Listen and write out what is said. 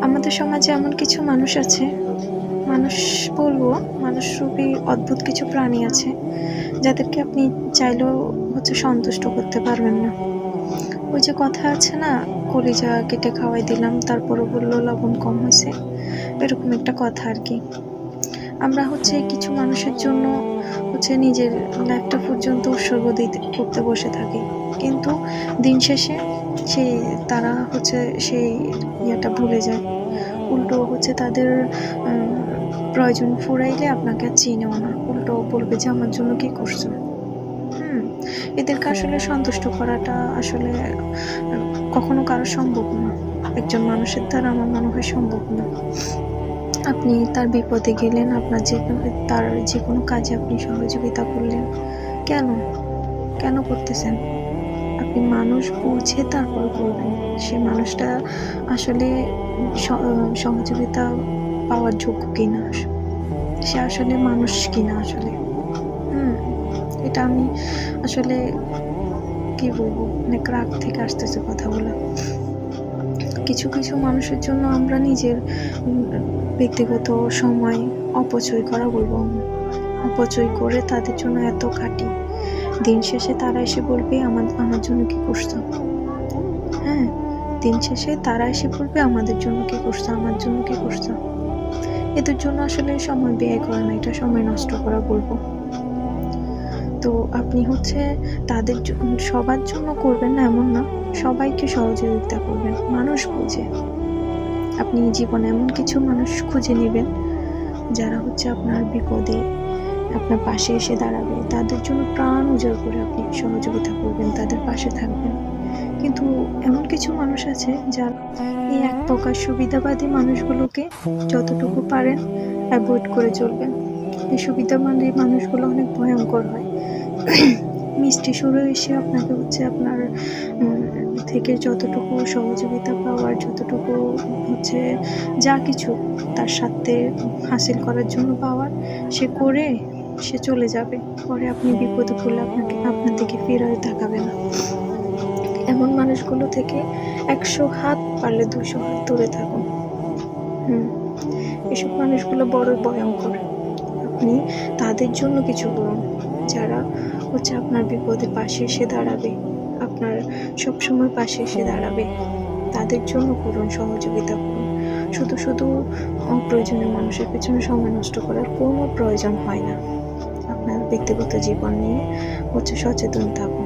আমাদের সমাজে এমন কিছু মানুষ আছে, মানুষরূপী অদ্ভুত কিছু প্রাণী আছে যাদেরকে আপনি চাইলেও সন্তুষ্ট করতে পারবেন না। ওই যে কথা আছে না, কলিজা কেটে খাওয়াই দিলাম তারপরও বললো লবণ কম হয়েছে, এরকম একটা কথা আর কি। আমরা কিছু মানুষের জন্য নিজের লাইফটা পর্যন্ত উৎসর্গ করতে বসে থাকি, কিন্তু দিন শেষে তারা সেই ইয়েটা ভুলে যায়। উল্টো তাদের প্রয়োজন ফুরাইলে আপনাকে আর চিনেও না, উল্টো বলবে যে আমার জন্য কি করছো। এদেরকে আসলে সন্তুষ্ট করাটা আসলে কখনো কারো সম্ভব না, একজন মানুষের দ্বারা আমার মনে হয় সম্ভব না। আপনি তার বিপদে গেলেন, তার যে কোনো কাজে আপনি সহযোগিতা করলেন, কেন করতেছেন? আপনি মানুষ বুঝে তারপর করবেন। সে মানুষটা আসলে সহযোগিতা পাওয়ার যোগ্য কিনা, সে আসলে মানুষ কিনা আসলে। এটা আমি আসলে কি বলবো, অনেক রাগ থেকে আসতেছে কথাগুলো। কিছু কিছু মানুষের জন্য আমরা নিজের ব্যক্তিগত সময় অপচয় করে তাদের জন্য এত খাটি, দিন শেষে তারা এসে বলবে আমার জন্য কি করছো। দিন শেষে তারা এসে বলবে আমাদের জন্য কি করছো, আমার জন্য কি করছো। এদের জন্য আসলে সময় ব্যয় করা না, এটা সময় নষ্ট করা বলবো। তো আপনি তাদের সবার জন্য করবেন না এমন না, সবাইকে সহযোগিতা করবেন মানুষ বুঝে। আপনি জীবনে এমন কিছু মানুষ খুঁজে নেবেন যারা আপনার বিপদে আপনার পাশে এসে দাঁড়াবে, তাদের জন্য প্রাণ উজাড় করে আপনি সহযোগিতা করবেন, তাদের পাশে থাকবেন। কিন্তু এমন কিছু মানুষ আছে যারা এই এক প্রকার সুবিধাবাদী মানুষগুলোকে যতটুকু পারেন অ্যাভয়েড করে চলবেন। এই সুবিধাবাদী মানুষগুলো অনেক ভয়ঙ্কর হয়। মিষ্টি সুরে এসে আপনাকে আপনার থেকে যতটুকু সহযোগিতা পাওয়ার, যতটুকু যা কিছু তার সাথে হাসিল করার জন্য পাওয়ার সে চলে যাবে। পরে আপনি বিপদে পড়লে আপনার দিকে ফিরে তাকাবে না। এমন মানুষগুলো থেকে 100 হাত পারলে 200 হাত দূরে থাকুন। এসব মানুষগুলো বড় ভয়ঙ্কর। আপনি তাদের জন্য কিছু করুন, যারা আপনার বিপদে পাশে এসে দাঁড়াবে, আপনার সবসময় পাশে এসে দাঁড়াবে। তাদের জন্য করুন, সহযোগিতা করুন। শুধু অপ্রয়োজনীয় মানুষের পেছনে সময় নষ্ট করার কোনো প্রয়োজন হয় না। আপনার ব্যক্তিগত জীবন নিয়ে সচেতন থাকুন।